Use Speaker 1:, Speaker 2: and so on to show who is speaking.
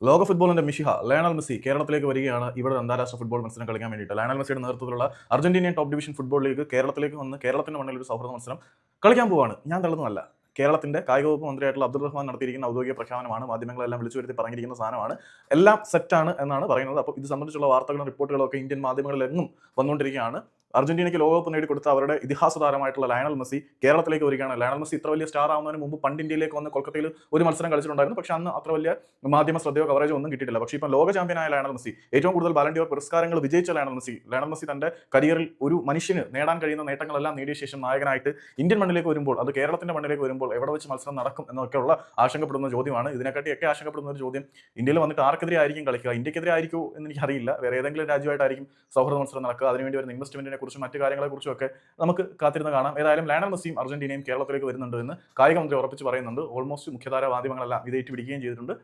Speaker 1: ലോക ഫുട്ബോളിന്റെ മിഷിഹ Lionel Messi കേരളത്തിലേക്ക് വരികയാണ്. ഇവിടെ അന്താരാഷ്ട്ര ഫുട്ബോൾ മത്സരം കളിക്കാൻ വേണ്ടിയിട്ട് ലയണൽ മെസ്സിയുടെ നേതൃത്വത്തിലുള്ള Argentinian top division football league കേരളത്തിലേക്ക് വന്ന് കേരളത്തിന്റെ മണ്ണിൽ ഒരു സൗഹൃദ മത്സരം കളിക്കാൻ പോവാണ്. ഞാൻ തള്ളുന്നതല്ല. കേരളത്തിന്റെ കായിക വകുപ്പ് മന്ത്രിയായിട്ടുള്ള അബ്ദുൾ റഹ്മാൻ നടത്തിയിരിക്കുന്ന ഔദ്യോഗിക പ്രഖ്യാപനമാണ്. മാധ്യമങ്ങളെല്ലാം വിളിച്ചു വരുത്തി പറഞ്ഞിരിക്കുന്ന സാധനമാണ്. എല്ലാം സെറ്റാണ് എന്നാണ് പറയുന്നത്. അപ്പോൾ ഇത് സംബന്ധിച്ചുള്ള വാർത്തകളും റിപ്പോർട്ടുകളും ഒക്കെ ഇന്ത്യൻ മാധ്യമങ്ങളിലെങ്ങും വന്നുകൊണ്ടിരിക്കുകയാണ്. അർജന്റീനയ്ക്ക് ലോകകപ്പ് നേടിക്കൊടുത്ത അവരുടെ ഇതിഹാസ താരമായിട്ടുള്ള ലയണൽ മെസ്സി കേരളത്തിലേക്ക് വരികയാണ്. ലയണൽ മെസ്സി ഇത്ര വലിയ സ്റ്റാർ ആവുന്നതിന് മുമ്പ് പണ്ട് ഇന്ത്യയിലേക്ക് വന്ന് കൊൽക്കത്തയിൽ ഒരു മത്സരം കളിച്ചിട്ടുണ്ടായിരുന്നു. പക്ഷേ അന്ന് അത്ര വലിയ മാധ്യമ ശ്രദ്ധയോ കവറേജോ ഒന്നും കിട്ടിയിട്ടില്ല. പക്ഷേ ഇപ്പോൾ ലോക ചാമ്പ്യനായ ലയണൽ മെസ്സി, ഏറ്റവും കൂടുതൽ ബാലൻ പുരസ്കാരങ്ങൾ വിജയിച്ച ലയണൽ മെസ്സി തന്റെ കരിയറിൽ ഒരു മനുഷ്യന് നേടാൻ കഴിയുന്ന നേട്ടങ്ങളെല്ലാം നേടിയ ശേഷം നായകനായിട്ട് ഇന്ത്യൻ മണ്ണിലേക്ക് വരുമ്പോൾ, അത് കേരളത്തിന്റെ മണ്ണിലേക്ക് വരുമ്പോൾ എവിടെ വെച്ച് മത്സരം നടക്കും എന്നൊക്കെയുള്ള ആശങ്കപ്പെടുന്ന ചോദ്യമാണ്. ഇതിനെക്കാട്ടിയൊക്കെ ആശങ്കപ്പെടുന്ന ഒരു ചോദ്യം, ഇന്ത്യയിൽ വന്നിട്ട് ആർക്കെതിരെ ആയിരിക്കും കളിക്കുക? ഇന്ത്യക്കെതിരെ ആയിരിക്കുമോ എന്ന് എനിക്കറിയില്ല. വേറെ ഏതെങ്കിലും രാജ്യമായിട്ടായിരിക്കും സൗഹൃദ മത്സരം നടക്കുക. അതിനുവേണ്ടി വരുന്ന ഇൻവെസ്റ്റ്മെന്റിനെ കുറിച്ചും മറ്റു കാര്യങ്ങളെക്കുറിച്ചും ഒക്കെ നമുക്ക് കാത്തിരുന്ന് കാണാം. ഏതായാലും ലയണൽ മെസ്സിയും അർജന്റീനയും കേരളത്തിലേക്ക് വരുന്നുണ്ട് എന്ന് കായിക മന്ത്രി ഉറപ്പിച്ച് പറയുന്നുണ്ട്. ഓൾമോസ്റ്റ് മുഖ്യധാര മാധ്യമങ്ങളെല്ലാം ഇത് ഏറ്റുപിടിക്കുകയും ചെയ്തിട്ടുണ്ട്.